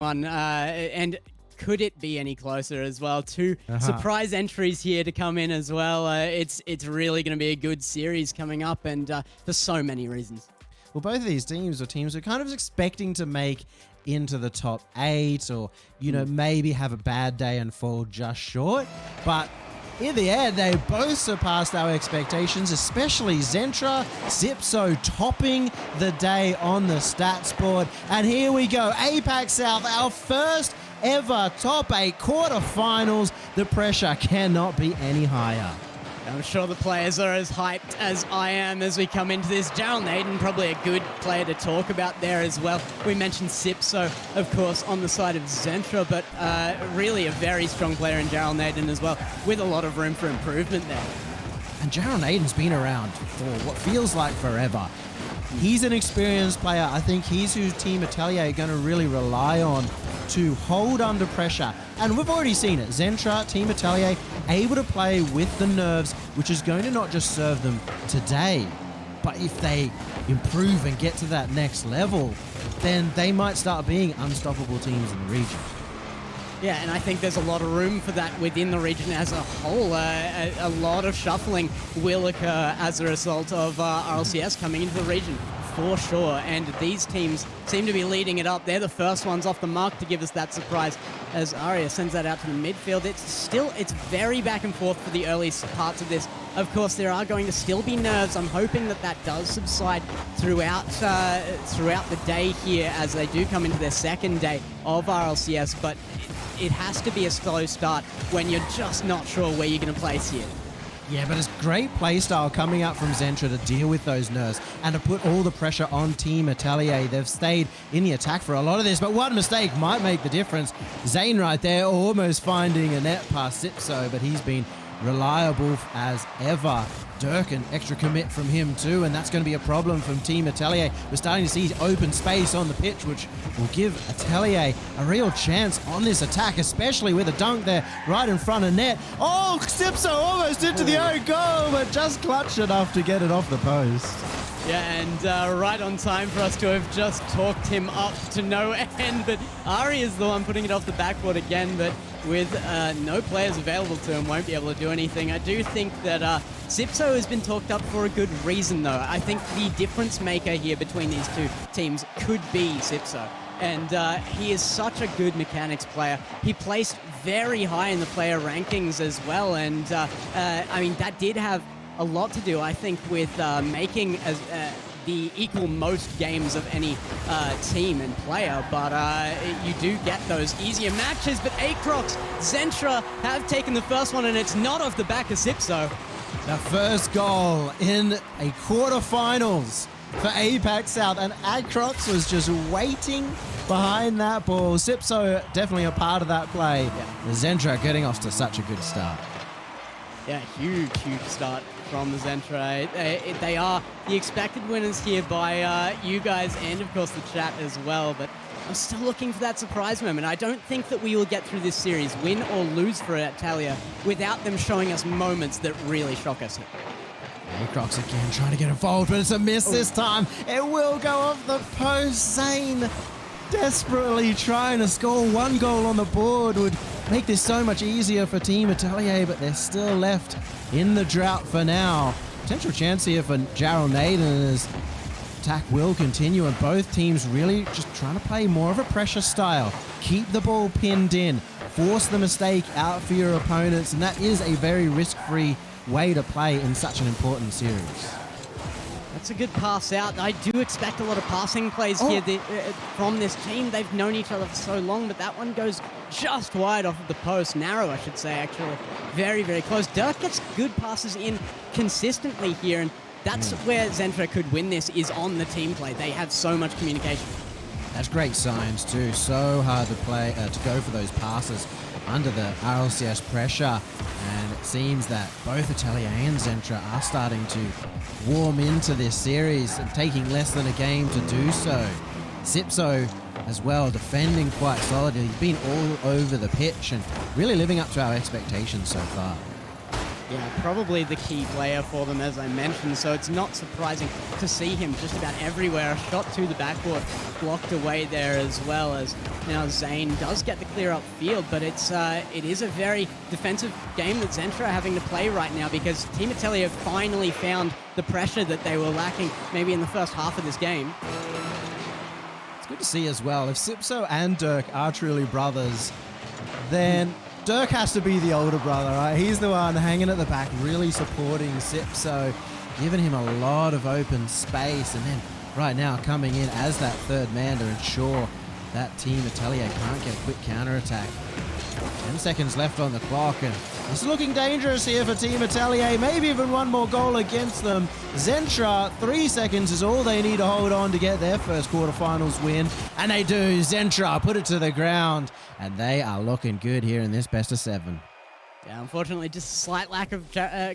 one, and could it be any closer as well? Two surprise entries here to come in as well. It's really going to be a good series coming up, and for so many reasons. Well, both of these teams are teams we're kind of expecting to make into the top 8, or, you know, maybe have a bad day and fall just short. But in the end, they both surpassed our expectations, especially ZNTRA, ZipZo topping the day on the stats board. And here we go, APAC South, our first ever top 8 quarterfinals. The pressure cannot be any higher. I'm sure the players are as hyped as I am as we come into this. Jarrell Naden, probably a good player to talk about there as well. We mentioned ZipZo, of course, on the side of ZNTRA, but really a very strong player in Jarrell Naden as well, with a lot of room for improvement there. And Jarrell Naden's been around for what feels like forever. He's an experienced player. I think he's who Team Atelier are going to really rely on to hold under pressure. And we've already seen it. ZNTRA, Team Atelier, able to play with the nerves, which is going to not just serve them today, but if they improve and get to that next level, then they might start being unstoppable teams in the region. Yeah, and I think there's a lot of room for that within the region as a whole. A lot of shuffling will occur as a result of RLCS coming into the region, for sure. And these teams seem to be leading it up. They're the first ones off the mark to give us that surprise as Aria sends that out to the midfield. It's very back and forth for the early parts of this. Of course, there are going to still be nerves. I'm hoping that that does subside throughout the day here as they do come into their second day of RLCS, but it has to be a slow start when you're just not sure where you're going to place here. Yeah, but it's great playstyle coming out from ZNTRA to deal with those nerves and to put all the pressure on Team Atelier. They've stayed in the attack for a lot of this, but one mistake might make the difference. Zane right there almost finding a net past ZipZo, but he's been reliable as ever. Dirk, an extra commit from him too, and that's going to be a problem from Team Atelier. We're starting to see open space on the pitch, which will give Atelier a real chance on this attack, especially with a dunk there right in front of net. Oh, ZipZo almost into the own goal, but just clutched enough to get it off the post. Yeah, and right on time for us to have just talked him up to no end, but Ari is the one putting it off the backboard again, but with no players available to him, won't be able to do anything. I do think that ZipZo has been talked up for a good reason, though. I think the difference maker here between these two teams could be ZipZo. And he is such a good mechanics player. He placed very high in the player rankings as well, and I mean, that did have a lot to do, I think, with making the equal most games of any team and player, but you do get those easier matches. But Acrox, ZNTRA have taken the first one, and it's not off the back of ZipZo. The first goal in a quarterfinals for APAC South, and Acrox was just waiting behind that ball. ZipZo definitely a part of that play. Yeah. ZNTRA getting off to such a good start. Yeah, huge start from the ZNTRA. They are the expected winners here by you guys and, of course, the chat as well. But I'm still looking for that surprise moment. I don't think that we will get through this series, win or lose for Atelier, without them showing us moments that really shock us here. Acrox again trying to get involved, but it's a miss this time. It will go off the post. Zane desperately trying to score one goal on the board would make this so much easier for Team Atelier, but they're still left in the drought for now. Potential chance here for Jarrell Naden, as attack will continue, and both teams really just trying to play more of a pressure style. Keep the ball pinned in, force the mistake out for your opponents, and that is a very risk-free way to play in such an important series. That's a good pass out. I do expect a lot of passing plays here from this team. They've known each other for so long, but that one goes just wide off of the post. Narrow, I should say, actually. Very, very close. Dirk gets good passes in consistently here, and that's where ZNTRA could win this, is on the team play. They have so much communication. That's great signs too. So hard to play, to go for those passes under the RLCS pressure. And it seems that both Atelier and ZNTRA are starting to warm into this series and taking less than a game to do so. ZipZo as well, defending quite solidly. He's been all over the pitch and really living up to our expectations so far. Yeah, probably the key player for them, as I mentioned, so it's not surprising to see him just about everywhere. A shot to the backboard blocked away there, as well as now Zane does get the clear up field, but it is a very defensive game that ZNTRA are having to play right now, because Team Atelier finally found the pressure that they were lacking maybe in the first half of this game. It's good to see as well. If Sipso and Dirk are truly brothers, then Dirk has to be the older brother, right? He's the one hanging at the back, really supporting Sipso, giving him a lot of open space, and then right now coming in as that third man to ensure that Team Atelier can't get a quick counterattack. 10 seconds left on the clock, and it's looking dangerous here for Team Atelier. Maybe even one more goal against them. ZNTRA, 3 seconds is all they need to hold on to get their first quarterfinals win, and they do. ZNTRA put it to the ground, and they are looking good here in this best of 7. Yeah, unfortunately, just a slight lack of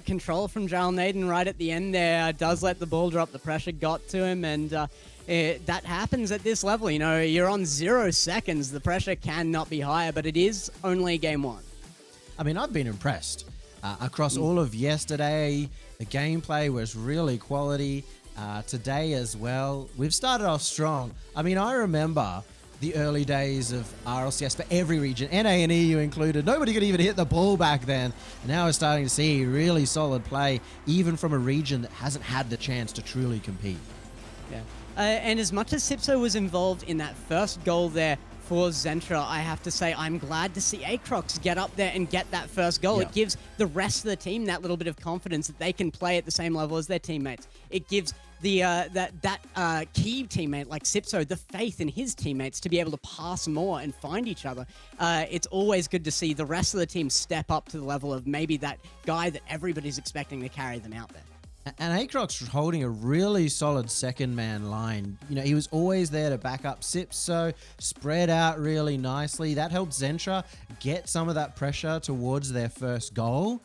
control from Gerald Naden right at the end there. Does let the ball drop. The pressure got to him, and that happens at this level. You know, you're on 0 seconds. The pressure cannot be higher, but it is only game 1. I mean, I've been impressed. Across all of yesterday, the gameplay was really quality. Today as well, we've started off strong. I mean, I remember the early days of RLCS for every region, NA and EU included. Nobody could even hit the ball back then. And now we're starting to see really solid play, even from a region that hasn't had the chance to truly compete. Yeah. And as much as Sipso was involved in that first goal there for ZNTRA, I have to say I'm glad to see Acrox get up there and get that first goal. Yep. It gives the rest of the team that little bit of confidence that they can play at the same level as their teammates. It gives the key teammate like Sipso the faith in his teammates to be able to pass more and find each other. It's always good to see the rest of the team step up to the level of maybe that guy that everybody's expecting to carry them out there. And Acrox was holding a really solid second man line. You know, he was always there to back up Sipso, spread out really nicely. That helped ZNTRA get some of that pressure towards their first goal.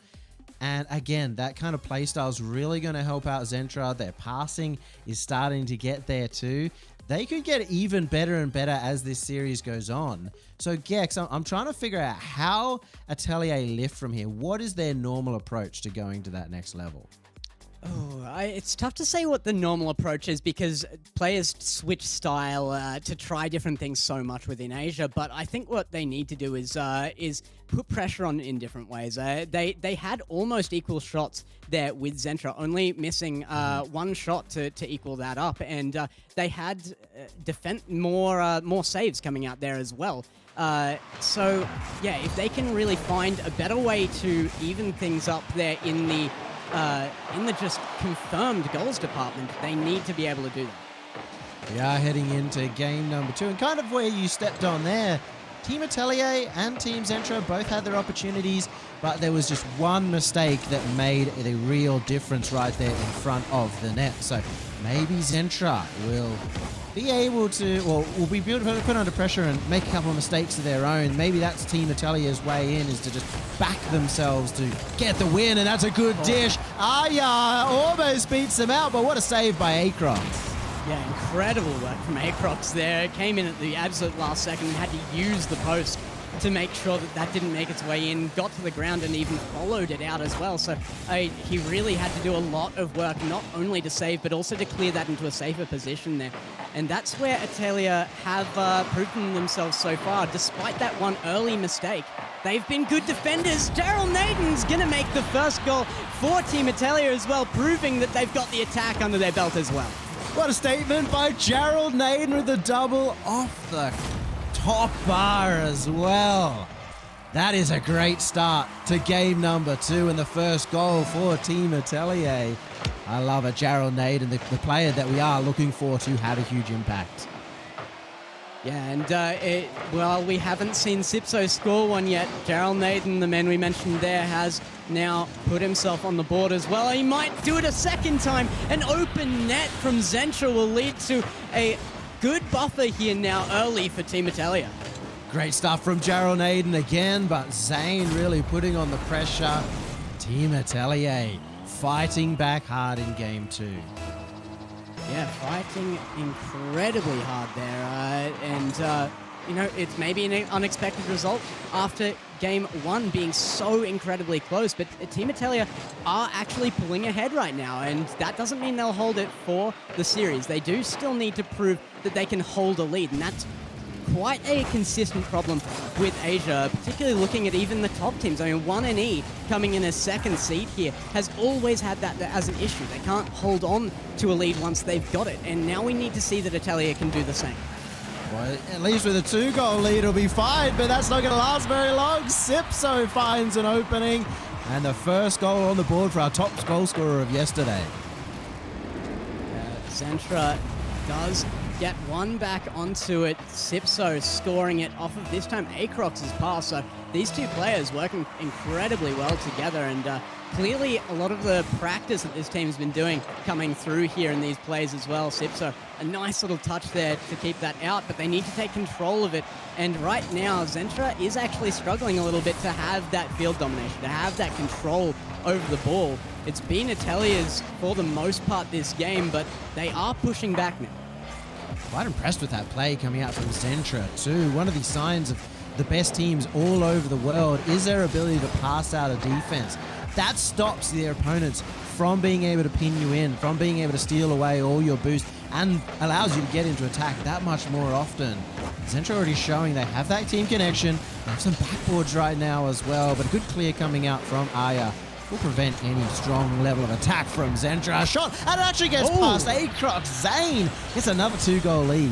And again, that kind of playstyle is really going to help out ZNTRA. Their passing is starting to get there too. They could get even better and better as this series goes on. So Gex, I'm trying to figure out how Atelier lift from here. What is their normal approach to going to that next level? Oh, it's tough to say what the normal approach is because players switch style to try different things so much within Asia. But I think what they need to do is put pressure on in different ways. They had almost equal shots there with ZNTRA, only missing one shot to equal that up, and they had more saves coming out there as well. So yeah, if they can really find a better way to even things up there in the just confirmed goals department, they need to be able to do that. We are heading into game number 2, and kind of where you stepped on there, Team Atelier and Team ZNTRA both had their opportunities, but there was just one mistake that made a real difference right there in front of the net. So maybe ZNTRA will be able to, or will be put under pressure and make a couple of mistakes of their own. Maybe that's Team Atelier's way in, is to just back themselves to get the win, and that's a good dish. Aya almost beats them out, but what a save by Acrox. Yeah, incredible work from Acrox there. Came in at the absolute last second and had to use the post to make sure that that didn't make its way in, got to the ground and even followed it out as well. So he really had to do a lot of work, not only to save, but also to clear that into a safer position there. And that's where Atelier have proven themselves so far. Despite that one early mistake, they've been good defenders. Gerald Naden's going to make the first goal for Team Atelier as well, proving that they've got the attack under their belt as well. What a statement by Gerald Naden with the double off the top bar as well. That is a great start to game number 2 and the first goal for Team Atelier. I love it. Gerald Naden, the player that we are looking for to have a huge impact. Yeah, and well, we haven't seen Sipso score one yet. Gerald Naden, the man we mentioned there, has now put himself on the board as well. He might do it a second time. An open net from ZNTRA will lead to a good buffer here now early for Team Atelier. Great stuff from Gerald Naden again, but Zane really putting on the pressure. Team Atelier fighting back hard in game 2. Yeah, fighting incredibly hard there. And you know, it's maybe an unexpected result after game one being so incredibly close, but Team Atelier are actually pulling ahead right now, and that doesn't mean they'll hold it for the series. They do still need to prove that they can hold a lead, and that's quite a consistent problem with Asia, particularly looking at even the top teams. I mean, 1NE coming in as second seed here has always had that as an issue. They can't hold on to a lead once they've got it, and now we need to see that Atelier can do the same. Well, at least with a 2-goal lead, it'll be fine, but that's not going to last very long. Sipso finds an opening, and the first goal on the board for our top goal scorer of yesterday. ZNTRA does get one back onto it. Sipso scoring it off of this time Acrox's pass. So these two players working incredibly well together, and clearly a lot of the practice that this team's been doing coming through here in these plays as well. Sipso, a nice little touch there to keep that out, but they need to take control of it. And right now, ZNTRA is actually struggling a little bit to have that field domination, to have that control over the ball. It's been Atelier's for the most part this game, but they are pushing back now. Quite impressed with that play coming out from ZNTRA too. One of the signs of the best teams all over the world is their ability to pass out a defense. That stops their opponents from being able to pin you in, from being able to steal away all your boost, and allows you to get into attack that much more often. ZNTRA already showing they have that team connection. They have some backboards right now as well, but a good clear coming out from Aya will prevent any strong level of attack from ZNTRA. Shot, and it actually gets past Acrox. Zane gets another 2-goal lead.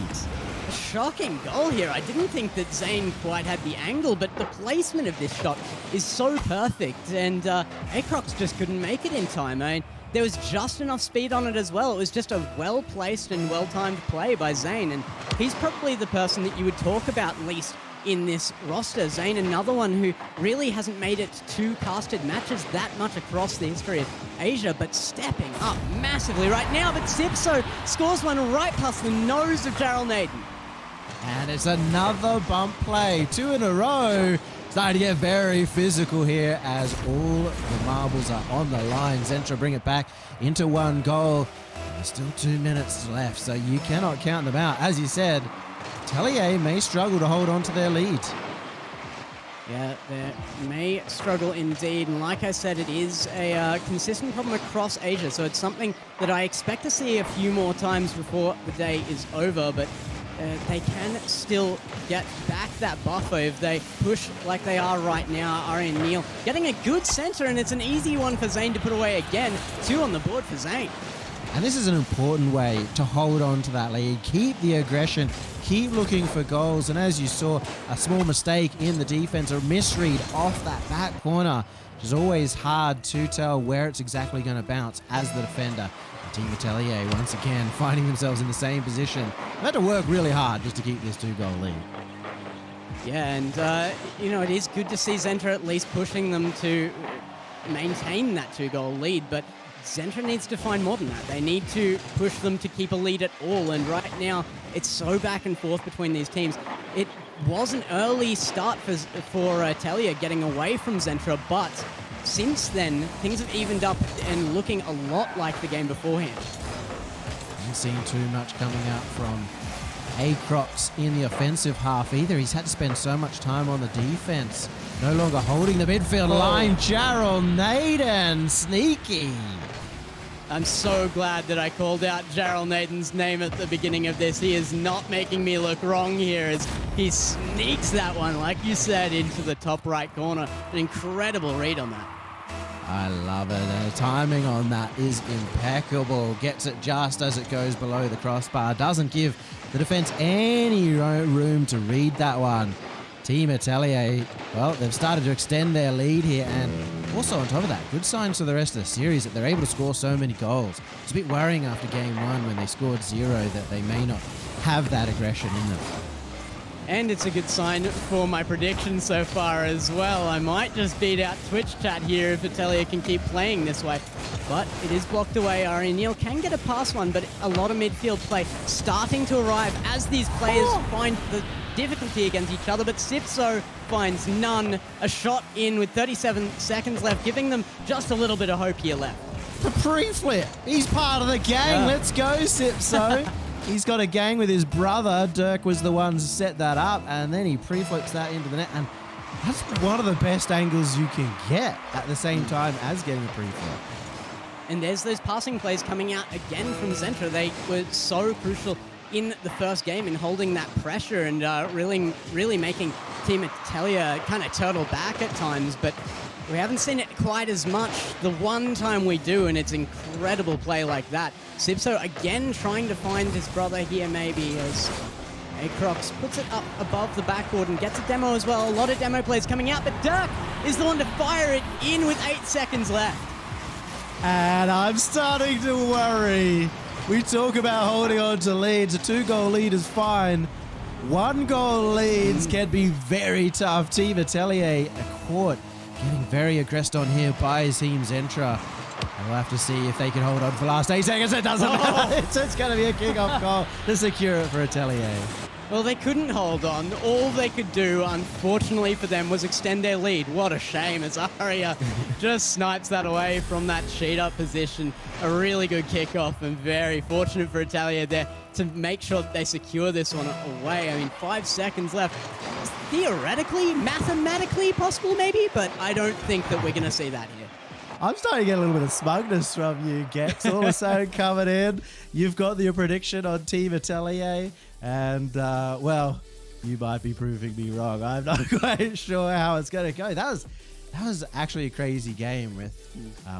A shocking goal here. I didn't think that Zane quite had the angle, but the placement of this shot is so perfect, and Acrox just couldn't make it in time. I mean, there was just enough speed on it as well. It was just a well-placed and well-timed play by Zane, and he's probably the person that you would talk about least in this roster. Zane, another one who really hasn't made it to casted matches that much across the history of Asia, but stepping up massively right now. But Sipso scores one right past the nose of Jarrell Naden. And it's another bump play, 2 in a row. Starting to get very physical here as all the marbles are on the line. ZNTRA bring it back into 1 goal. There's still 2 minutes left, so you cannot count them out. As you said, Atelier may struggle to hold on to their lead. Yeah, they may struggle indeed, and like I said, it is a consistent problem across Asia, so it's something that I expect to see a few more times before the day is over, but they can still get back that buffer if they push like they are right now. Ari and Neil getting a good center, and it's an easy one for Zane to put away again. 2 on the board for Zane. And this is an important way to hold on to that lead. Keep the aggression, keep looking for goals. And as you saw, a small mistake in the defense, a misread off that back corner, which is always hard to tell where it's exactly going to bounce as the defender. Team Atelier once again finding themselves in the same position. They had to work really hard just to keep this 2-goal lead. Yeah, and you know, it is good to see ZNTRA at least pushing them to maintain that 2-goal lead, but ZNTRA needs to find more than that. They need to push them to keep a lead at all, and right now it's so back and forth between these teams. It was an early start for Atelier getting away from ZNTRA, but since then things have evened up and looking a lot like the game beforehand. Haven't seen too much coming out from Acrox in the offensive half either. He's had to spend so much time on the defense. No longer holding the midfield line. Jarrell Naden, sneaky. I'm so glad that I called out Jarrell Naden's name at the beginning of this. He is not making me look wrong here as he sneaks that one, like you said, into the top right corner. An incredible read on that. I love it. The timing on that is impeccable. Gets it just as it goes below the crossbar. Doesn't give the defense any room to read that one. Team Atelier, well, they've started to extend their lead here, and also on top of that, good signs for the rest of the series that they're able to score so many goals. It's a bit worrying after game 1 when they scored 0 that they may not have that aggression in them. And it's a good sign for my prediction so far as well. I might just beat out Twitch chat here if Atelier can keep playing this way. But it is blocked away. Ari Neal can get a pass one, but a lot of midfield play starting to arrive as these players find the difficulty against each other. But Sipso finds none. A shot in with 37 seconds left, giving them just a little bit of hope here left. The pre-flip. He's part of the gang. Let's go, Sipso. He's got a gang with his brother. Dirk was the one who set that up, and then he pre-flips that into the net. And that's one of the best angles you can get at the same time as getting a pre-flip. And there's those passing plays coming out again from ZNTRA. They were so crucial in the first game in holding that pressure and really making Team Atelier kind of turtle back at times. But we haven't seen it quite as much the one time we do, and it's incredible play like that. Sipso again trying to find his brother here maybe as Acrox puts it up above the backboard and gets a demo as well. A lot of demo plays coming out, but Dirk is the one to fire it in with 8 seconds left. And I'm starting to worry. We talk about holding on to leads. A 2-goal lead is fine. 1-goal leads can be very tough. Team Atelier caught getting very aggressed on here by Team ZNTRA. And we'll have to see if they can hold on for the last 8 seconds. It doesn't matter. It's going to be a kickoff goal to secure it for Atelier. Well, they couldn't hold on. All they could do, unfortunately for them, was extend their lead. What a shame as Aria just snipes that away from that sheet-up position. A really good kickoff and very fortunate for Atelier there to make sure that they secure this one away. I mean, 5 seconds left. It's theoretically, mathematically possible maybe, but I don't think that we're going to see that here. I'm starting to get a little bit of smugness from you, Gex. All of a sudden coming in. You've got your prediction on Team Atelier. And, well, you might be proving me wrong. I'm not quite sure how it's going to go. That was actually a crazy game with,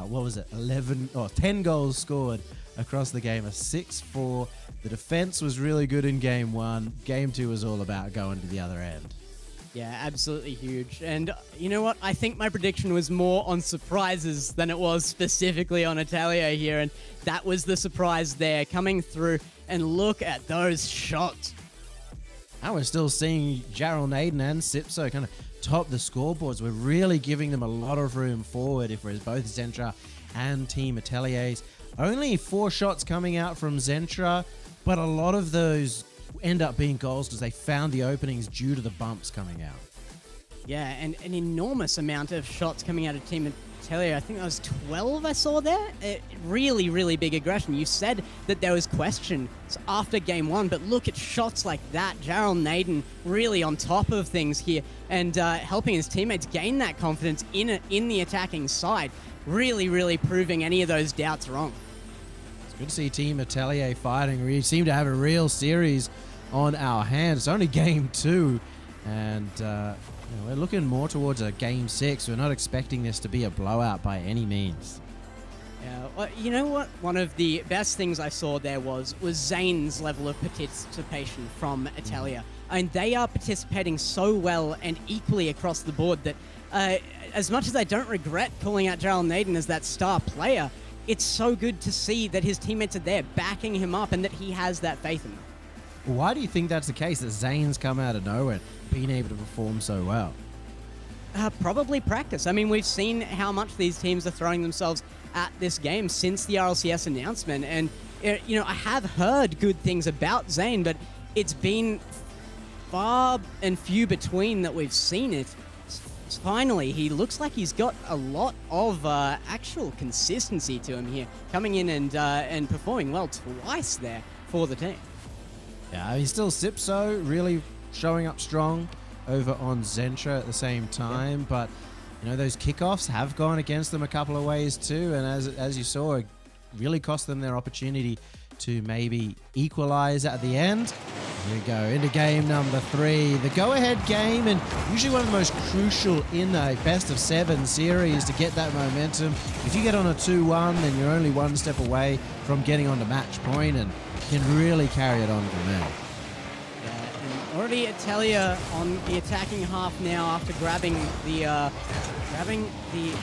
what was it, 10 goals scored across the game, a 6-4. The defense was really good in game 1. Game 2 was all about going to the other end. Yeah, absolutely huge. And you know what? I think my prediction was more on surprises than it was specifically on Atelier here. And that was the surprise there coming through. And look at those shots. And we're still seeing Jarrell Naden and Sipso kind of top the scoreboards. We're really giving them a lot of room forward if we're both ZNTRA and Team Atelier's. Only 4 shots coming out from ZNTRA, but a lot of those end up being goals because they found the openings due to the bumps coming out. Yeah, and an enormous amount of shots coming out of Team Atelier. I think that was 12 I saw there. Really, really big aggression. You said that there was questions after game 1, but look at shots like that. Jarrell Naden really on top of things here and helping his teammates gain that confidence in the attacking side. Really, really proving any of those doubts wrong. It's good to see Team Atelier fighting. We seem to have a real series on our hands. It's only game 2, and we're looking more towards a game 6. We're not expecting this to be a blowout by any means. Yeah, well, you know what? One of the best things I saw there was Zane's level of participation from Atelier. I mean, they are participating so well and equally across the board that as much as I don't regret calling out Jarrell Naden as that star player, it's so good to see that his teammates are there backing him up and that he has that faith in them. Why do you think that's the case, that Zane's come out of nowhere, being able to perform so well? Probably practice. I mean, we've seen how much these teams are throwing themselves at this game since the RLCS announcement. And, I have heard good things about Zane, but it's been far and few between that we've seen it. Finally, he looks like he's got a lot of actual consistency to him here, coming in and performing well twice there for the team. Yeah, he's still Sipso, really showing up strong over on ZNTRA at the same time. Yep. But, those kickoffs have gone against them a couple of ways too. And as you saw, it really cost them their opportunity to maybe equalize at the end. Here we go, into game number 3. The go-ahead game, and usually one of the most crucial in a best-of-7 series to get that momentum. If you get on a 2-1, then you're only one step away from getting on to match point and can really carry it on from there. Yeah, and already Atelier on the attacking half now after grabbing the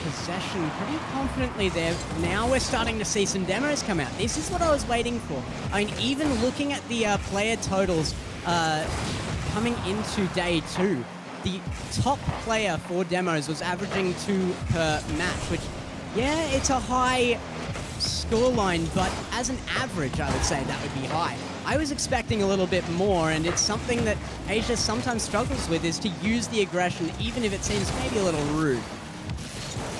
possession pretty confidently there. Now we're starting to see some demos come out. This is what I was waiting for. I mean, even looking at the player totals coming into day 2, the top player for demos was averaging 2 per match, which, yeah, it's a high scoreline, but as an average, I would say that would be high. I was expecting a little bit more, and it's something that Asia sometimes struggles with, is to use the aggression, even if it seems maybe a little rude.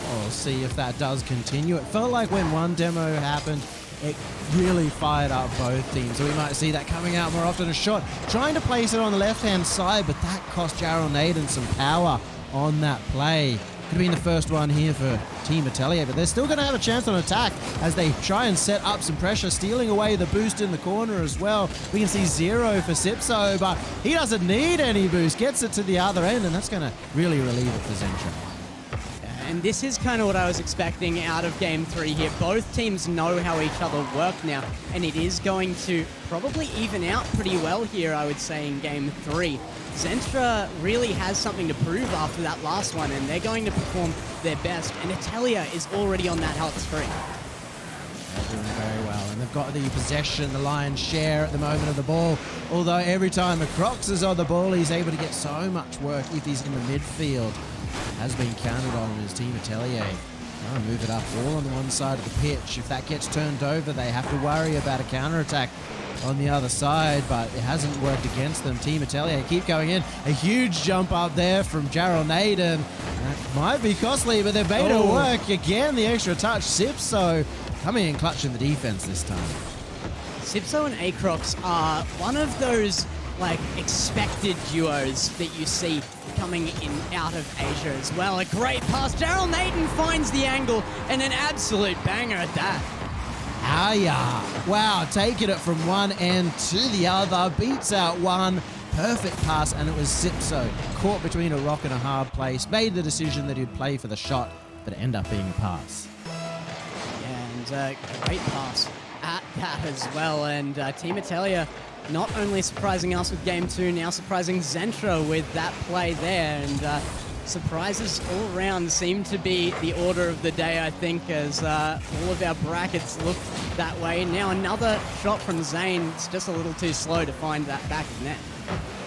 We'll see if that does continue. It felt like when one demo happened, it really fired up both teams. So we might see that coming out more often. A shot trying to place it on the left-hand side, but that cost Jarrell Naden some power on that play. Could have been the first one here for Team Atelier, but they're still going to have a chance on attack as they try and set up some pressure, stealing away the boost in the corner as well. We can see 0 for Sipso, but he doesn't need any boost. Gets it to the other end, and that's going to really relieve it for ZNTRA. And this is kind of what I was expecting out of Game 3 here. Both teams know how each other work now, and it is going to probably even out pretty well here, I would say, in Game 3. ZNTRA really has something to prove after that last one, and they're going to perform their best, and Atelier is already on that hot streak. They're doing very well, and they've got the possession, the lion's share at the moment of the ball, although every time Crocs is on the ball, he's able to get so much work if he's in the midfield. Has been counted on in his Team Atelier. Trying to move it up all on the one side of the pitch. If that gets turned over, they have to worry about a counter-attack on the other side, but it hasn't worked against them. Team Atelier keep going in. A huge jump up there from Jarrell Naden. That might be costly, but they've made it work. Again, the extra touch. Sipso coming in clutch in the defense this time. Sipso and Acrox are one of those expected duos that you see coming in out of Asia as well. A great pass. Jarrell Naden finds the angle and an absolute banger at that. Wow, taking it from one end to the other, beats out one. Perfect pass, and it was Sipso caught between a rock and a hard place, made the decision that he'd play for the shot, but it ended up being a pass. Yeah, and a great pass at that as well. And Team Atelier not only surprising us with Game 2, now surprising ZNTRA with that play there. And surprises all around seem to be the order of the day, I think, as all of our brackets look that way. Now another shot from Zane. It's just a little too slow to find that back of net.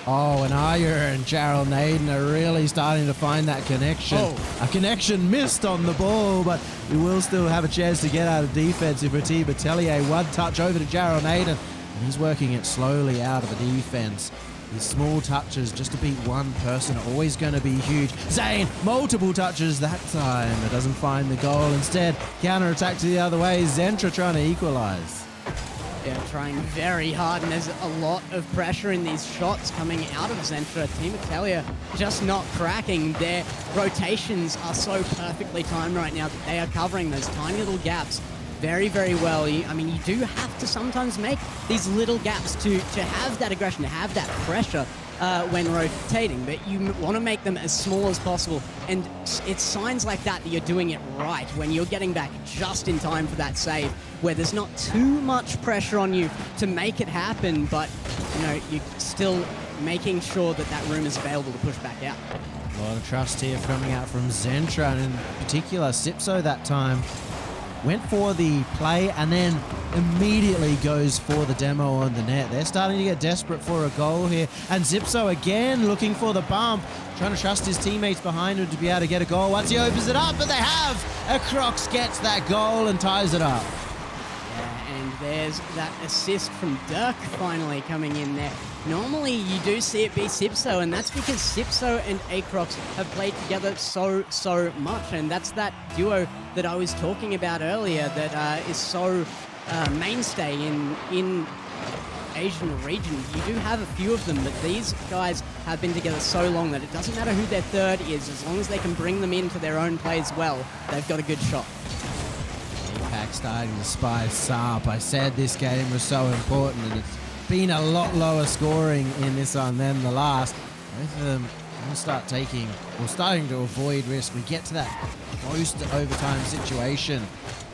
Oh, and Arya and Jarrell Naden are really starting to find that connection. A connection missed on the ball, but we will still have a chance to get out of defense if we're Team Atelier. One touch over to Jarrell Naden, and he's working it slowly out of the defense. These small touches just to beat one person are always going to be huge. Zane, multiple touches that time, but doesn't find the goal. Instead, counter-attack to the other way. ZNTRA trying to equalize. Yeah, trying very hard, and there's a lot of pressure in these shots coming out of ZNTRA. Team Atelier just not cracking. Their rotations are so perfectly timed right now that they are covering those tiny little gaps very, very well. I mean, you do have to sometimes make these little gaps to have that aggression, to have that pressure when rotating, but you want to make them as small as possible. And it's signs like that you're doing it right, when you're getting back just in time for that save, where there's not too much pressure on you to make it happen, but you're still making sure that that room is available to push back out. A lot of trust here coming out from ZNTRA, and in particular Sipso that time. Went for the play and then immediately goes for the demo on the net. They're starting to get desperate for a goal here. And Sipso again looking for the bump, trying to trust his teammates behind him to be able to get a goal. Once he opens it up, but they have! Crocs gets that goal and ties it up. Yeah, and there's that assist from Dirk finally coming in there. Normally you do see it be Sipso, and that's because Sipso and Acrox have played together so much, and that's that duo that I was talking about earlier that is so mainstay in Asian region. You do have a few of them, but these guys have been together so long that it doesn't matter who their third is, as long as they can bring them into their own plays well, they've got a good shot. APAC starting to spice up. I said this game was so important, and it's been a lot lower scoring in this one than the last. Both of them will start taking, or starting to avoid risk. We get to that close to overtime situation.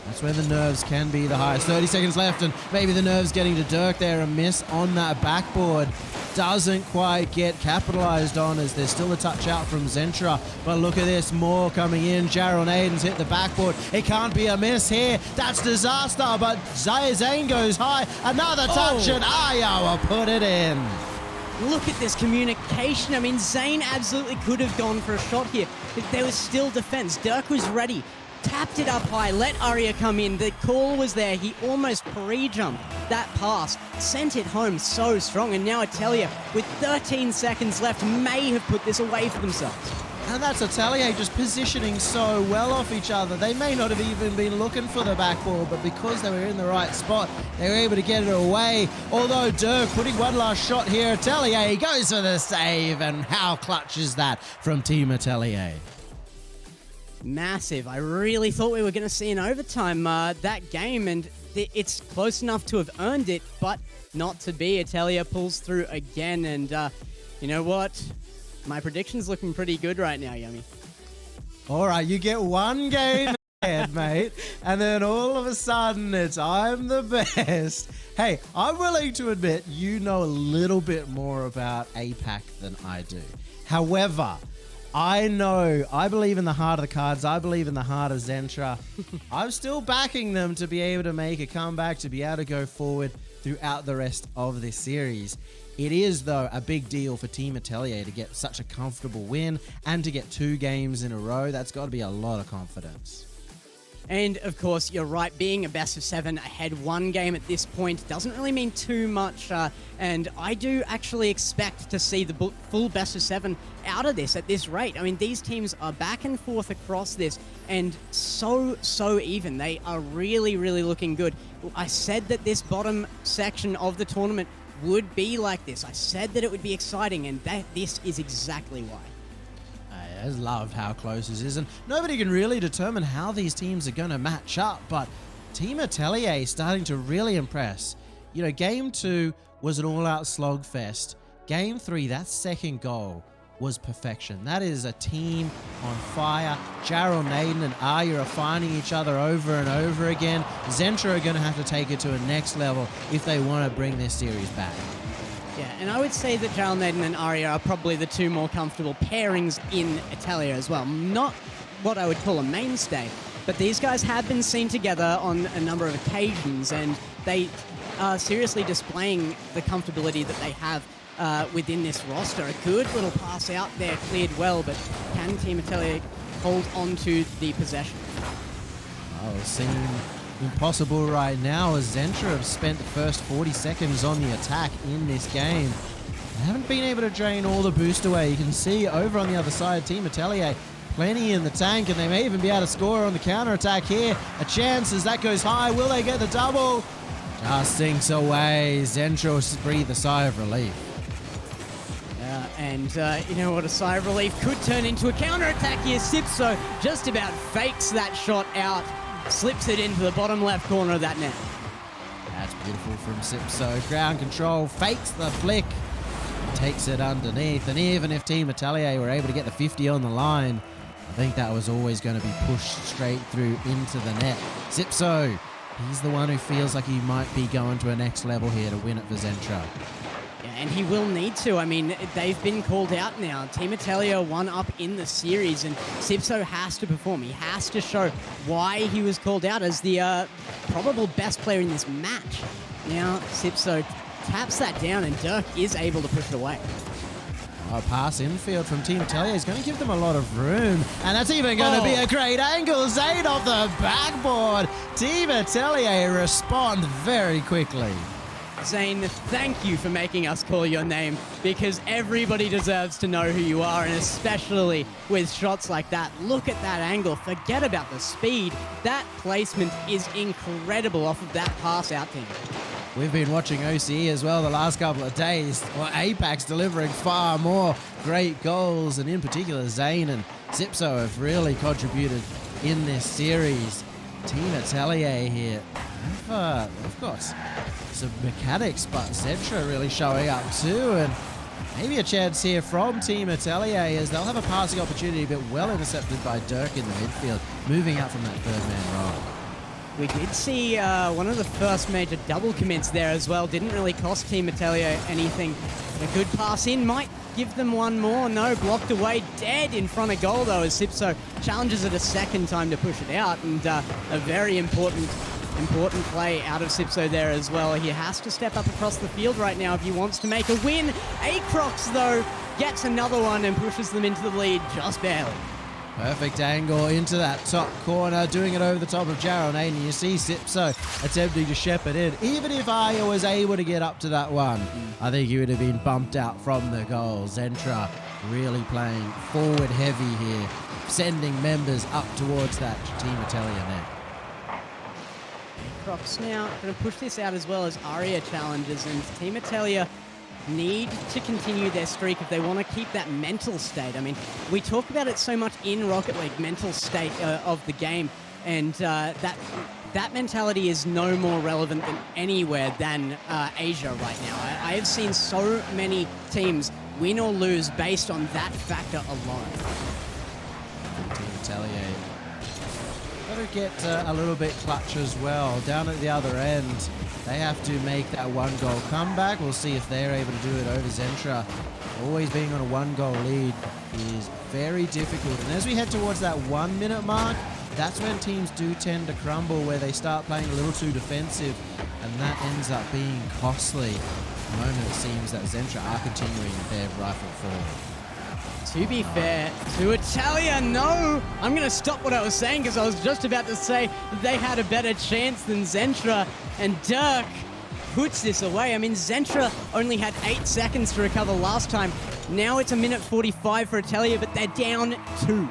That's where the nerves can be the highest. 30 seconds left, and maybe the nerves getting to Dirk there. A miss on that backboard. Doesn't quite get capitalized on, as there's still a touch out from ZNTRA. But look at this, more coming in. Jarrell Naden's hit the backboard. It can't be a miss here. That's disaster, but Zane goes high. Another touch, and Aya will put it in. Look at this communication. I mean, Zane absolutely could have gone for a shot here. There was still defense. Dirk was ready. Tapped it up high, let Arya come in. The call was there. He almost pre-jumped that pass sent it home so strong, and now Atelier, with 13 seconds left, may have put this away for themselves. And that's Atelier just positioning so well off each other. They may not have even been looking for the backboard, but because they were in the right spot, they were able to get it away. Although Dirk putting one last shot here, Atelier goes for the save, and how clutch is that from Team Atelier? Massive. I really thought we were going to see an overtime that game, and it's close enough to have earned it, but not to be. Atelier pulls through again, and you know what? My prediction's looking pretty good right now, Yummy. All right, you get one game ahead, mate, and then all of a sudden it's I'm the best. Hey, I'm willing to admit you know a little bit more about APAC than I do. However, I believe in the heart of the cards. I believe in the heart of ZNTRA. I'm still backing them to be able to make a comeback, to be able to go forward throughout the rest of this series. It is, though, a big deal for Team Atelier to get such a comfortable win and to get 2 games in a row. That's got to be a lot of confidence. And, of course, you're right, being a best of 7 ahead 1 game at this point doesn't really mean too much, and I do actually expect to see the full best of 7 out of this at this rate. I mean, these teams are back and forth across this, and so even. They are really, really looking good. I said that this bottom section of the tournament would be like this. I said that it would be exciting, and this is exactly why. I just love how close this is, and nobody can really determine how these teams are going to match up, but Team Atelier is starting to really impress. You know, Game 2 was an all-out slogfest. Game 3, that second goal, was perfection. That is a team on fire. Jarrell, Naden, and Arya are finding each other over and over again. ZNTRA are going to have to take it to a next level if they want to bring this series back. Yeah, and I would say that Jarrell, Naden, and Arya are probably the 2 more comfortable pairings in Atelier as well. Not what I would call a mainstay, but these guys have been seen together on a number of occasions, and they are seriously displaying the comfortability that they have within this roster. A good little pass out there, cleared well, but can Team Atelier hold on to the possession? Oh, it seems impossible right now as ZNTRA have spent the first 40 seconds on the attack in this game. They haven't been able to drain all the boost away. You can see over on the other side, Team Atelier plenty in the tank, and they may even be able to score on the counter-attack here. A chance as that goes high. Will they get the double? Just sinks away. ZNTRA breathe a sigh of relief. And you know what, a sigh of relief could turn into a counter-attack here. Sipso just about fakes that shot out, slips it into the bottom left corner of that net. That's beautiful from Sipso. Ground control, fakes the flick, takes it underneath. And even if Team Atelier were able to get the 50 on the line, I think that was always going to be pushed straight through into the net. Sipso, he's the one who feels like he might be going to a next level here to win it for ZNTRA. And he will need to. I mean, they've been called out now. Team Atelier 1 up in the series, and Sipso has to perform. He has to show why he was called out as the probable best player in this match. Now, Sipso taps that down, and Dirk is able to push it away. A pass infield from Team Atelier is going to give them a lot of room, and that's even going to be a great angle. Zane off the backboard. Team Atelier respond very quickly. Zane, thank you for making us call your name, because everybody deserves to know who you are, and especially with shots like that. Look at that angle. Forget about the speed. That placement is incredible off of that pass out to him. We've been watching OCE as well the last couple of days. Well, APAC's delivering far more great goals, and in particular, Zane and Sipso have really contributed in this series. Team Atelier here, they've got some mechanics, but ZNTRA really showing up too, and maybe a chance here from Team Atelier as they'll have a passing opportunity, but well intercepted by Dirk in the midfield, moving out from that third-man role. We did see one of the first major double commits there as well. Didn't really cost Team Atelier anything. A good pass in might give them one more. No, blocked away, dead in front of goal though, as Sipso challenges it a second time to push it out, and a very important play out of Sipso there as well. He has to step up across the field right now if he wants to make a win. Acrox though gets another one and pushes them into the lead just barely. Perfect angle into that top corner, doing it over the top of Jarrell Naden. You see Sipso attempting to shepherd in. Even if Aya was able to get up to that one, I think he would have been bumped out from the goal. ZNTRA really playing forward heavy here, sending members up towards that Team Atelier net. Crocs now going to push this out as well as Aria challenges, and Team Atelier need to continue their streak if they want to keep that mental state. I mean, we talk about it so much in Rocket League, mental state of the game, and that mentality is no more relevant than anywhere than Asia right now. I have seen so many teams win or lose based on that factor alone. Team Atelier got to get a little bit clutch as well. Down at the other end, they have to make that one-goal comeback. We'll see if they're able to do it over ZNTRA. Always being on a one-goal lead is very difficult. And as we head towards that 1 minute mark, that's when teams do tend to crumble, where they start playing a little too defensive, and that ends up being costly. At the moment, it seems that ZNTRA are continuing their rifle forward. To be fair to Atelier, no! I'm going to stop what I was saying because I was just about to say they had a better chance than ZNTRA, and Dirk puts this away. I mean, ZNTRA only had 8 seconds to recover last time. Now it's 1:45 for Atelier, but they're down 2.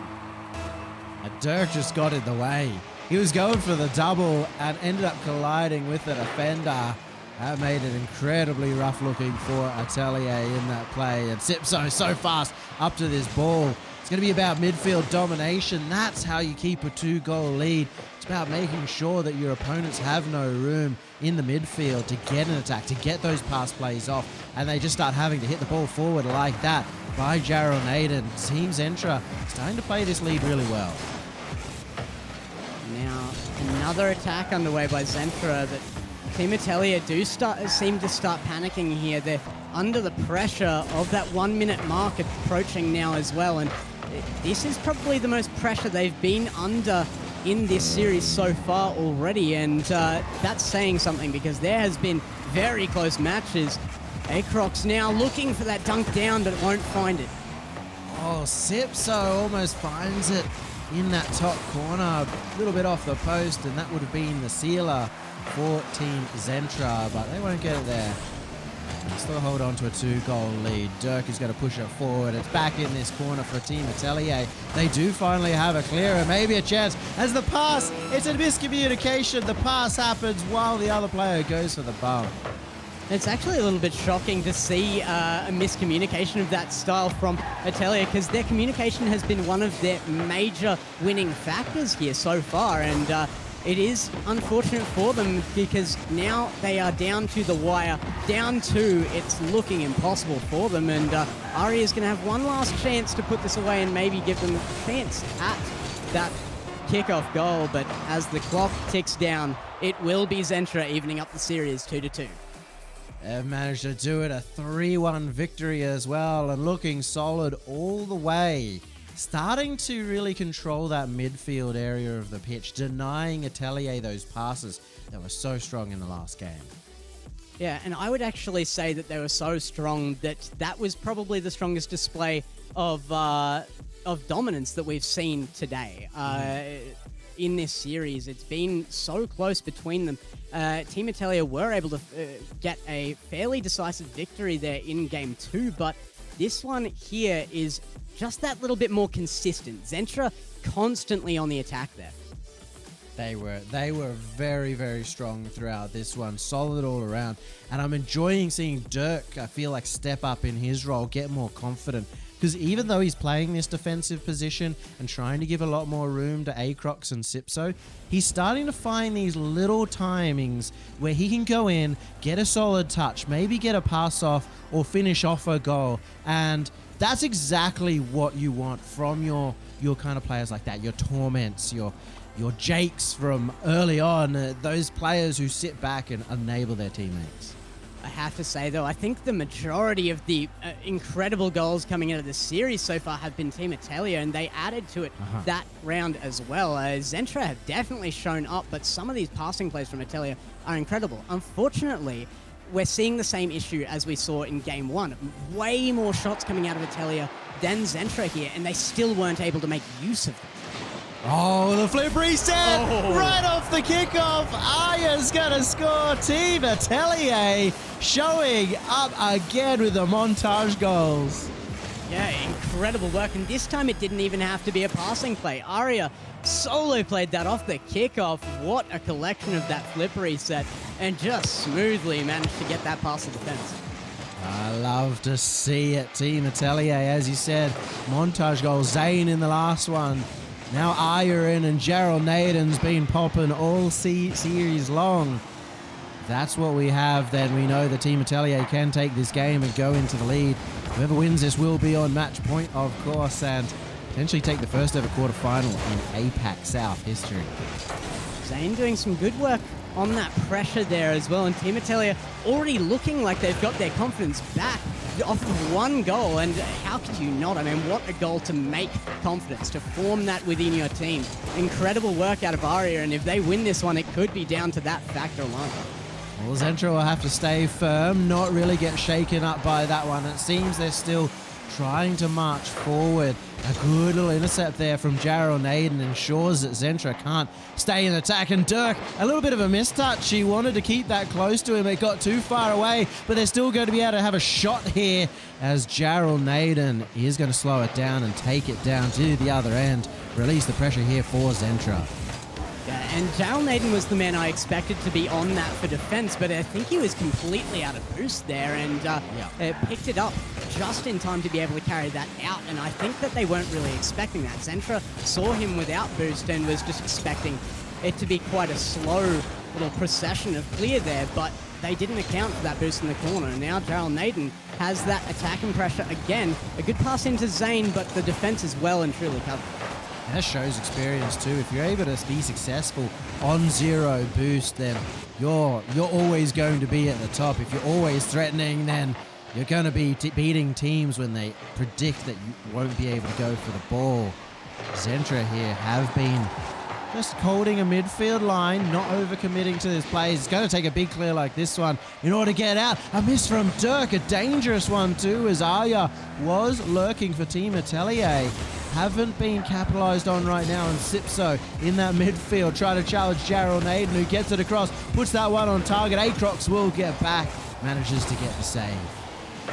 And Dirk just got in the way. He was going for the double and ended up colliding with the defender. That made it incredibly rough looking for Atelier in that play. And Sipso so fast up to this ball. It's going to be about midfield domination. That's how you keep a 2-goal lead. It's about making sure that your opponents have no room in the midfield to get an attack, to get those pass plays off. And they just start having to hit the ball forward like that by Jarrell Naden. Team ZNTRA starting to play this lead really well. Now, another attack underway by ZNTRA that Team Atelier seem to start panicking here. They're under the pressure of that 1 minute mark approaching now as well, and this is probably the most pressure they've been under in this series so far already, and that's saying something because there has been very close matches. Acrox now looking for that dunk down, but won't find it. Oh, Sipso almost finds it in that top corner, a little bit off the post, and that would have been the sealer for Team ZNTRA, but they won't get it there. They still hold on to a 2-goal lead. Dirk is going to push it forward. It's back in this corner for Team Atelier. They do finally have a clearer, maybe a chance. As the pass, it's a miscommunication. The pass happens while the other player goes for the bump. It's actually a little bit shocking to see a miscommunication of that style from Atelier, because their communication has been one of their major winning factors here so far, and it is unfortunate for them because now they are down to the wire, down 2. It's looking impossible for them, and Ari is going to have one last chance to put this away and maybe give them a chance at that kickoff goal. But as the clock ticks down, it will be ZNTRA evening up the series 2-2. They've managed to do it, a 3-1 victory as well, and looking solid all the way. Starting to really control that midfield area of the pitch, denying Atelier those passes that were so strong in the last game. Yeah, and I would actually say that they were so strong that that was probably the strongest display of dominance that we've seen today. In this series, it's been so close between them. Team Atelier were able to get a fairly decisive victory there in Game 2, but this one here is just that little bit more consistent. ZNTRA constantly on the attack there. They were very, very strong throughout this one, solid all around. And I'm enjoying seeing Dirk, I feel like, step up in his role, get more confident. Because even though he's playing this defensive position and trying to give a lot more room to Acrox and Sipso, he's starting to find these little timings where he can go in, get a solid touch, maybe get a pass off or finish off a goal. And that's exactly what you want from your kind of players like that, your Torments, your Jakes from early on, those players who sit back and enable their teammates. I have to say, though, I think the majority of the incredible goals coming out of this series so far have been Team Atelier, and they added to it that round as well. ZNTRA have definitely shown up, but some of these passing plays from Atelier are incredible. Unfortunately, we're seeing the same issue as we saw in game 1. Way more shots coming out of Atelier than ZNTRA here, and they still weren't able to make use of them. Oh, the flip reset right off the kickoff. Aya's gonna score. Team Atelier showing up again with the montage goals. Yeah, incredible work, and this time it didn't even have to be a passing play. Aria solo played that off the kickoff. What a collection of that flip reset, and just smoothly managed to get that past the defense. I love to see it. Team Atelier, as you said, montage goal. Zane in the last one. Now Aya in, and Gerald Naden's been popping all series long. That's what we have, then we know the Team Atelier can take this game and go into the lead. Whoever wins this will be on match point, of course, and potentially take the first ever quarterfinal in APAC South history. Zane doing some good work on that pressure there as well, and Team Atelier already looking like they've got their confidence back off of one goal, and how could you not? I mean, what a goal to make confidence, to form that within your team. Incredible work out of Aria, and if they win this one, it could be down to that factor alone. Well, ZNTRA will have to stay firm, not really get shaken up by that one. It seems they're still trying to march forward. A good little intercept there from Gerald Naden ensures that ZNTRA can't stay in attack. And Dirk, a little bit of a mistouch. He wanted to keep that close to him. It got too far away, but they're still going to be able to have a shot here as Gerald Naden is going to slow it down and take it down to the other end. Release the pressure here for ZNTRA. Yeah, and Gerald Naden was the man I expected to be on that for defense, but I think he was completely out of boost there, and picked it up just in time to be able to carry that out, and I think that they weren't really expecting that. ZNTRA saw him without boost and was just expecting it to be quite a slow little procession of clear there, but they didn't account for that boost in the corner, and now Gerald Naden has that attacking pressure again. A good pass into Zane, but the defense is well and truly covered. That shows experience too. If you're able to be successful on zero boost, then you're always going to be at the top. If you're always threatening, then you're going to be beating teams when they predict that you won't be able to go for the ball. ZNTRA here have been just holding a midfield line, not overcommitting to this play. It's going to take a big clear like this one in order to get out. A miss from Dirk, a dangerous one too, as Aya was lurking for Team Atelier. Haven't been capitalized on right now, and Sipso in that midfield trying to challenge Gerald Naden, who gets it across, puts that one on target. Acrox will get back, manages to get the save.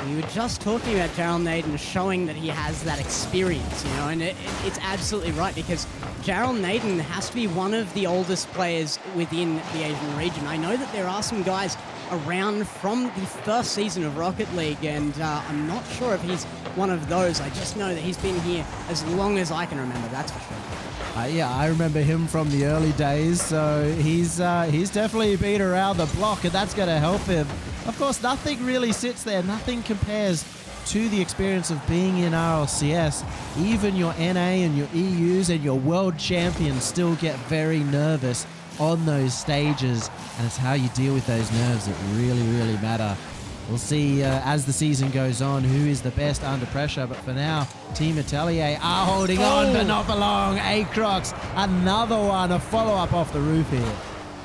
We were just talking about Gerald Naden showing that he has that experience, you know, and it's absolutely right, because Gerald Naden has to be one of the oldest players within the Asian region. I know that there are some guys around from the first season of Rocket League, and I'm not sure if he's one of those. I just know that he's been here as long as I can remember, that's for sure. Yeah, I remember him from the early days, so he's definitely been around the block, and that's going to help him. Of course, nothing really sits there. Nothing compares to the experience of being in RLCS. Even your NA and your EUs and your world champions still get very nervous on those stages, and it's how you deal with those nerves that really, really matter. We'll see as the season goes on who is the best under pressure, but for now, Team Atelier are holding on, but not for long. Acrox, another one, a follow-up off the roof here.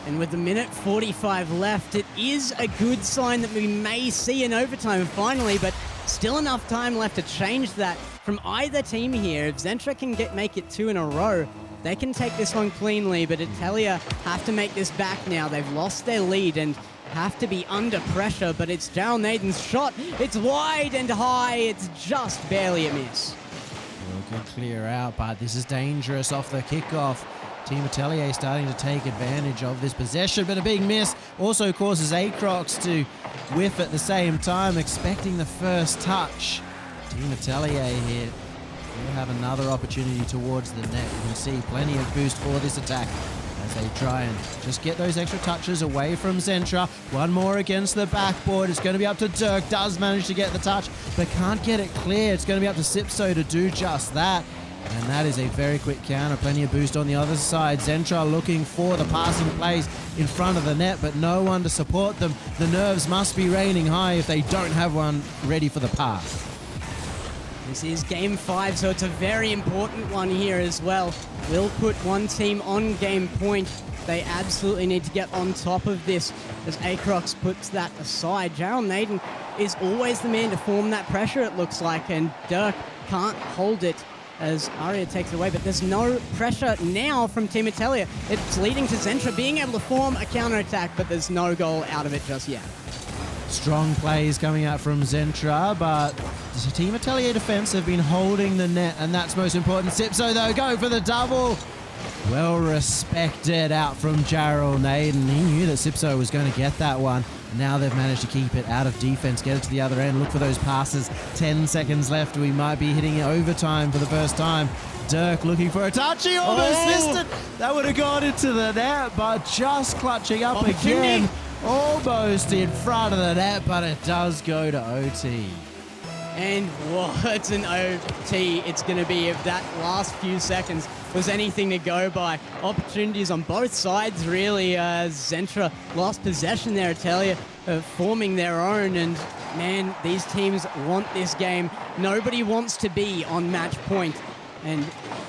And with the minute 45 left, it is a good sign that we may see an overtime finally, but still enough time left to change that from either team here. If ZNTRA can make it 2 in a row, they can take this one cleanly, but Atelier have to make this back now. They've lost their lead and have to be under pressure, but it's Gerald Naden's shot. It's wide and high. It's just barely a miss. Well, good clear out, but this is dangerous off the kickoff. Team Atelier starting to take advantage of this possession, but a big miss also causes Acrox to whiff at the same time, expecting the first touch. Team Atelier here will have another opportunity towards the net. You can see plenty of boost for this attack as they try and just get those extra touches away from ZNTRA. One more against the backboard. It's going to be up to Dirk. Does manage to get the touch, but can't get it clear. It's going to be up to Sipso to do just that. And that is a very quick counter. Plenty of boost on the other side. ZNTRA looking for the passing plays in front of the net, but no one to support them. The nerves must be raining high if they don't have one ready for the pass. This is game 5, so it's a very important one here as well. We'll put one team on game point They absolutely need to get on top of this as Acrox puts that aside. Jarrell Naden is always the man to form that pressure, it looks like, and Dirk can't hold it as Aria takes it away, but there's no pressure now from Team Atelier. It's leading to ZNTRA being able to form a counterattack, but there's no goal out of it just yet. Strong plays coming out from ZNTRA, but the Team Atelier defense have been holding the net, and that's most important. Sipso, though, go for the double. Well respected out from Jarrell Naden. He knew that Sipso was going to get that one. Now they've managed to keep it out of defense, get it to the other end, look for those passes. 10 seconds left. We might be hitting overtime for the first time. Dirk looking for a touch. He almost missed it. That would have gone into the net, but just clutching up again. Almost in front of the net, but it does go to OT. And what an OT it's going to be if that last few seconds was anything to go by. Opportunities on both sides, really. ZNTRA lost possession there, Atelier forming their own. And man, these teams want this game. Nobody wants to be on match point. And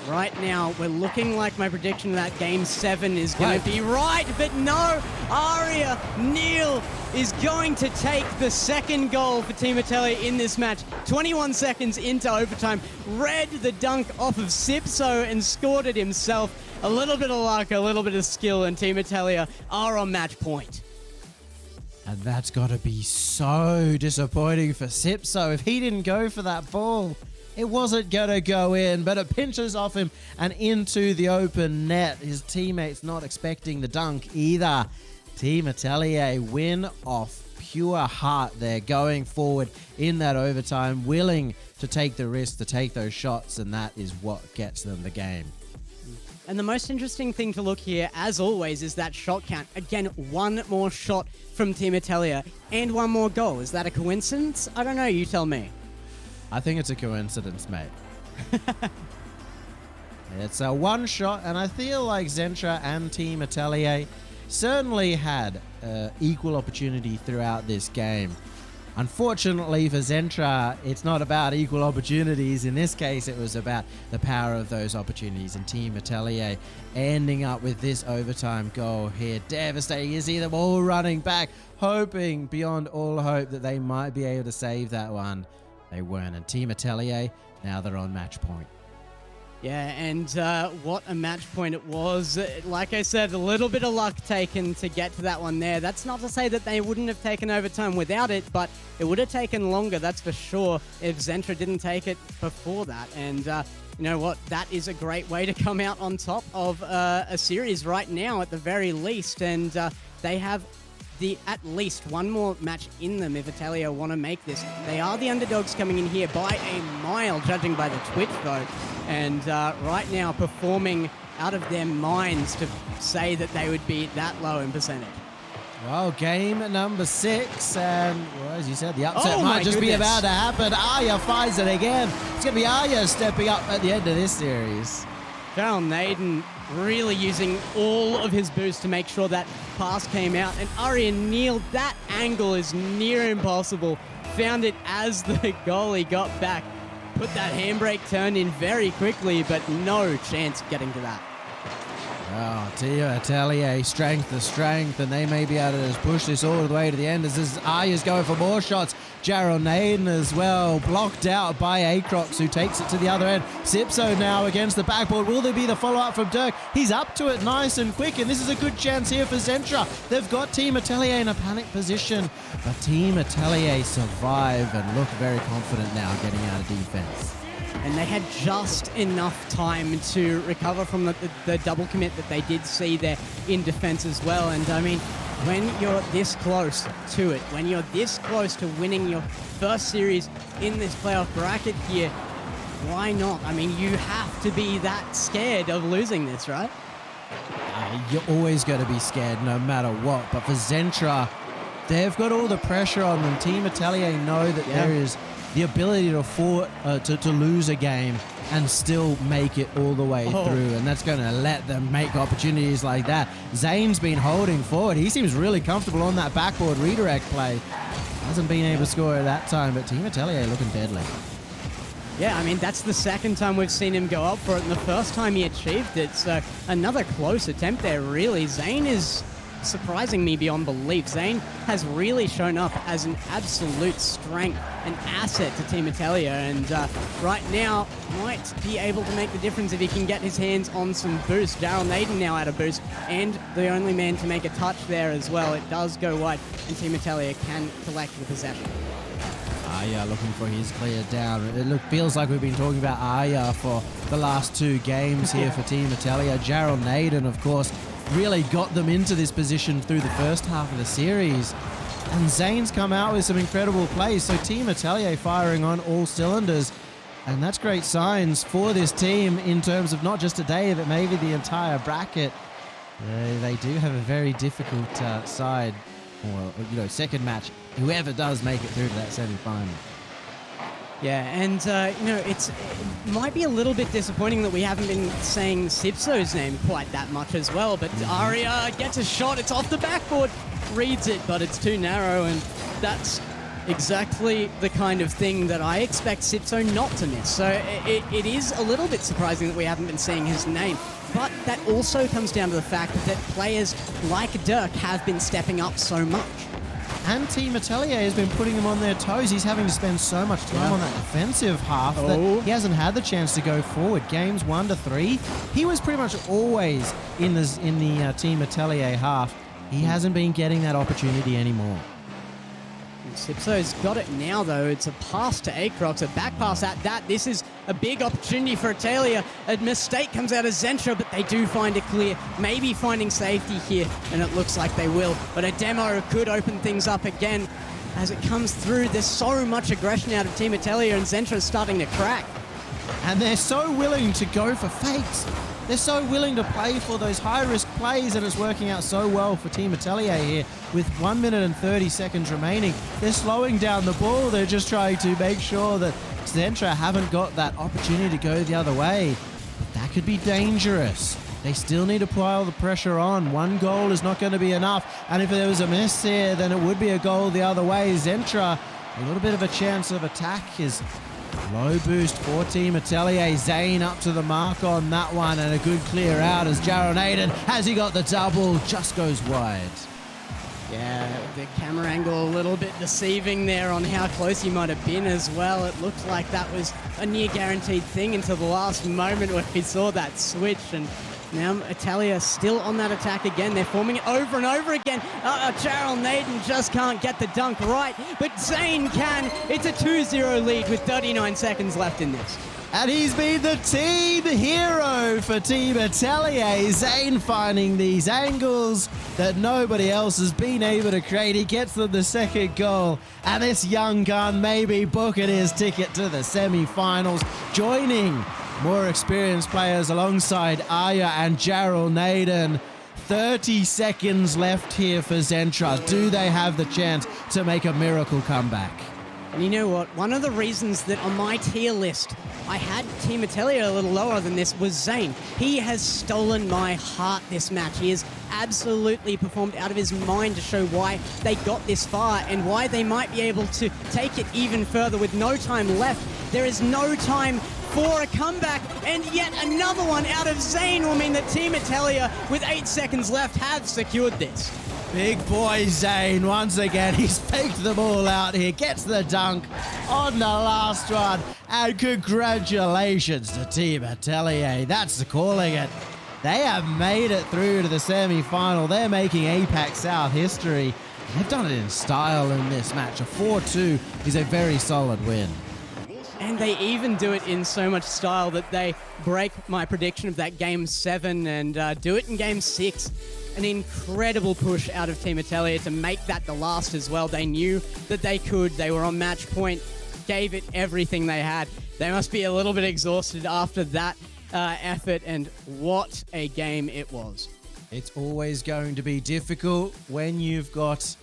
right now, we're looking like my prediction that Game 7 is going to be right, but no, Aria Neil is going to take the second goal for Team Atelier in this match. 21 seconds into overtime, read the dunk off of Sipso and scored it himself. A little bit of luck, a little bit of skill, and Team Atelier are on match point. And that's got to be so disappointing for Sipso if he didn't go for that ball. It wasn't going to go in, but it pinches off him and into the open net. His teammates not expecting the dunk either. Team Atelier win off pure heart. They're going forward in that overtime, willing to take the risk, to take those shots, and that is what gets them the game. And the most interesting thing to look here, as always, is that shot count. Again, one more shot from Team Atelier and one more goal. Is that a coincidence? I don't know. You tell me. I think it's a coincidence, mate. It's a one shot, and I feel like ZNTRA and Team Atelier certainly had equal opportunity throughout this game. Unfortunately for ZNTRA, it's not about equal opportunities. In this case, it was about the power of those opportunities, and Team Atelier ending up with this overtime goal here. Devastating. You see them all running back, hoping beyond all hope that they might be able to save that one. They weren't, and Team Atelier, now they're on match point. Yeah, and what a match point it was. Like I said, a little bit of luck taken to get to that one there. That's not to say that they wouldn't have taken overtime without it, but it would have taken longer, that's for sure, if ZNTRA didn't take it before that. And you know what? That is a great way to come out on top of a series right now, at the very least. And they have at least one more match in them if Atelier want to make this. They are the underdogs coming in here by a mile, judging by the Twitch vote. And right now performing out of their minds to say that they would be that low in percentage. Well, game number 6, and well, as you said, the upset might just be goodness. about to happen. Arya finds it again. It's going to be Arya stepping up at the end of this series. Jarrell Naden really using all of his boost to make sure that pass came out. And Aria Neil, that angle is near impossible. Found it as the goalie got back. Put that handbrake turn in very quickly, but no chance of getting to that. Oh, Team Atelier, strength to strength, and they may be able to just push this all the way to the end as Arya's going for more shots. Jarrell Naden as well, blocked out by Acrox, who takes it to the other end. Sipso now against the backboard. Will there be the follow-up from Dirk? He's up to it nice and quick, and this is a good chance here for ZNTRA. They've got Team Atelier in a panic position, but Team Atelier survive and look very confident now getting out of defense. And they had just enough time to recover from the double commit that they did see there in defense as well. And I mean, when you're this close to it, when you're this close to winning your first series in this playoff bracket here, why not? I mean, you have to be that scared of losing this, right? You're always going to be scared no matter what. But for ZNTRA, they've got all the pressure on them. Team Atelier know that there is the ability to lose a game and still make it all the way through, and that's going to let them make opportunities like that. Zane's been holding forward. He seems really comfortable on that backboard redirect play. Hasn't been able to score at that time, but Team Atelier looking deadly. Yeah, I mean, that's the second time we've seen him go up for it, and the first time he achieved it. So another close attempt there, really. Zane is surprising me beyond belief. Zane has really shown up as an absolute strength, an asset to Team Atelier, and right now might be able to make the difference if he can get his hands on some boost. Daryl Naden now out of boost, and the only man to make a touch there as well. It does go wide, and Team Atelier can collect the possession. Aya looking for his clear down. It feels like we've been talking about Aya for the last 2 games here for Team Atelier. Daryl Naden, of course, really got them into this position through the first half of the series. And Zane's come out with some incredible plays. So Team Atelier firing on all cylinders. And that's great signs for this team in terms of not just today, but maybe the entire bracket. They do have a very difficult side, or second match. Whoever does make it through to that semi-final. Yeah, and it might be a little bit disappointing that we haven't been saying Sipso's name quite that much as well, but Aria gets a shot, it's off the backboard, reads it, but it's too narrow, and that's exactly the kind of thing that I expect Sipso not to miss. So it is a little bit surprising that we haven't been saying his name, but that also comes down to the fact that players like Dirk have been stepping up so much. And Team Atelier has been putting him on their toes. He's having to spend so much time on that defensive half that he hasn't had the chance to go forward. Games 1 to 3, he was pretty much always in the Team Atelier half. He hasn't been getting that opportunity anymore. Sipso's got it now, though. It's a pass to Acrox, a back pass at that. This is a big opportunity for Atelier. A mistake comes out of ZNTRA, but they do find it clear. Maybe finding safety here, and it looks like they will. But a demo could open things up again. As it comes through, there's so much aggression out of Team Atelier, and ZNTRA's starting to crack. And they're so willing to go for fakes. They're so willing to play for those high-risk plays, and it's working out so well for Team Atelier here with 1 minute and 30 seconds remaining. They're slowing down the ball. They're just trying to make sure that ZNTRA haven't got that opportunity to go the other way. But that could be dangerous. They still need to pile the pressure on. 1 goal is not going to be enough, and if there was a miss here, then it would be a goal the other way. ZNTRA, a little bit of a chance of attack is low boost for Team Atelier. Zane up to the mark on that one, and a good clear out as Daryl Naden, has he got the double, just goes wide. Yeah, the camera angle a little bit deceiving there on how close he might have been as well. It looked like that was a near guaranteed thing until the last moment when we saw that switch, and now Atelier still on that attack again. They're forming it over and over again. Daryl Naden just can't get the dunk right, but Zane can. It's a 2-0 lead with 39 seconds left in this. And he's been the team hero for Team Atelier. Zane finding these angles that nobody else has been able to create. He gets them the second goal, and this young gun maybe booking his ticket to the semi-finals, joining more experienced players alongside Aya and Daryl Naden. 30 seconds left here for ZNTRA. Do they have the chance to make a miracle comeback? And you know what? One of the reasons that on my tier list I had Team Atelier a little lower than this was Zane. He has stolen my heart this match. He has absolutely performed out of his mind to show why they got this far and why they might be able to take it even further with no time left. There is no time for a comeback, and yet another one out of Zane will mean that Team Atelier, with 8 seconds left, have secured this. Big boy Zane, once again, he's faked them all out here, gets the dunk on the last one, and congratulations to Team Atelier. That's calling it. They have made it through to the semi-final. They're making APAC South history. They've done it in style in this match. A 4-2 is a very solid win. And they even do it in so much style that they break my prediction of that Game 7 and do it in Game 6. An incredible push out of Team Atelier to make that the last as well. They knew that they could. They were on match point, gave it everything they had. They must be a little bit exhausted after that effort, and what a game it was. It's always going to be difficult when you've got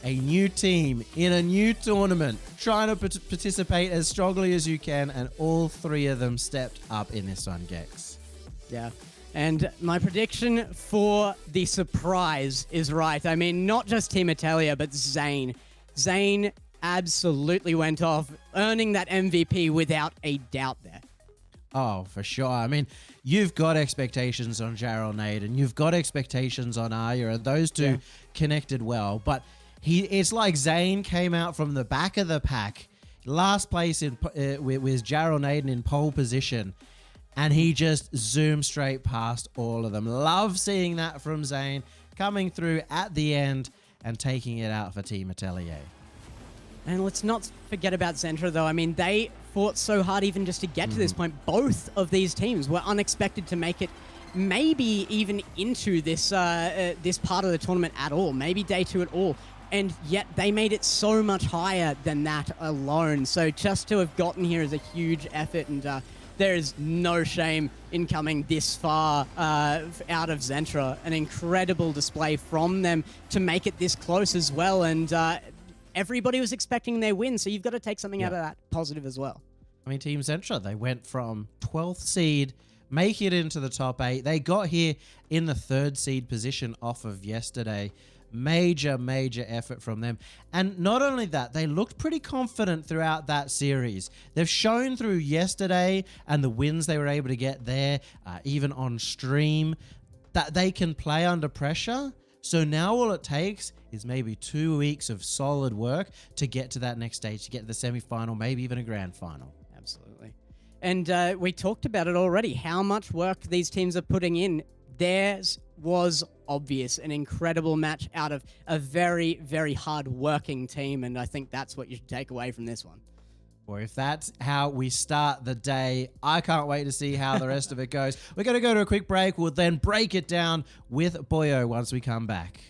a new team in a new tournament trying to participate as strongly as you can, and all 3 of them stepped up in this one, Gex. Yeah. And my prediction for the surprise is right. I mean, not just Team Atelier, but Zane. Zane absolutely went off, earning that MVP without a doubt there. Oh, for sure. I mean, you've got expectations on Jarrell Nade and you've got expectations on Arya, and those two connected well. But it's like Zane came out from the back of the pack, last place with Jarrell Naden in pole position, and he just zoomed straight past all of them. Love seeing that from Zane, coming through at the end and taking it out for Team Atelier. And let's not forget about ZNTRA, though. I mean, they fought so hard even just to get to this point. Both of these teams were unexpected to make it maybe even into this this part of the tournament at all, maybe day 2 at all. And yet they made it so much higher than that alone. So just to have gotten here is a huge effort, and there is no shame in coming this far out of ZNTRA. An incredible display from them to make it this close as well. And everybody was expecting their win, so you've got to take something out of that positive as well. I mean, Team ZNTRA, they went from 12th seed, make it into the top 8. They got here in the 3rd seed position off of yesterday. Major effort from them. And not only that, they looked pretty confident throughout that series. They've shown through yesterday and the wins they were able to get there, even on stream, that they can play under pressure. So now all it takes is maybe 2 weeks of solid work to get to that next stage, to get to the semi-final, maybe even a grand final. Absolutely. And we talked about it already, how much work these teams are putting in. Theirs was obvious, an incredible match out of a very hard-working team, and I think that's what you should take away from this one. Or if that's how we start the day, I can't wait to see how the rest of it goes. We're going to go to a quick break. We'll then break it down with Boyo once we come back.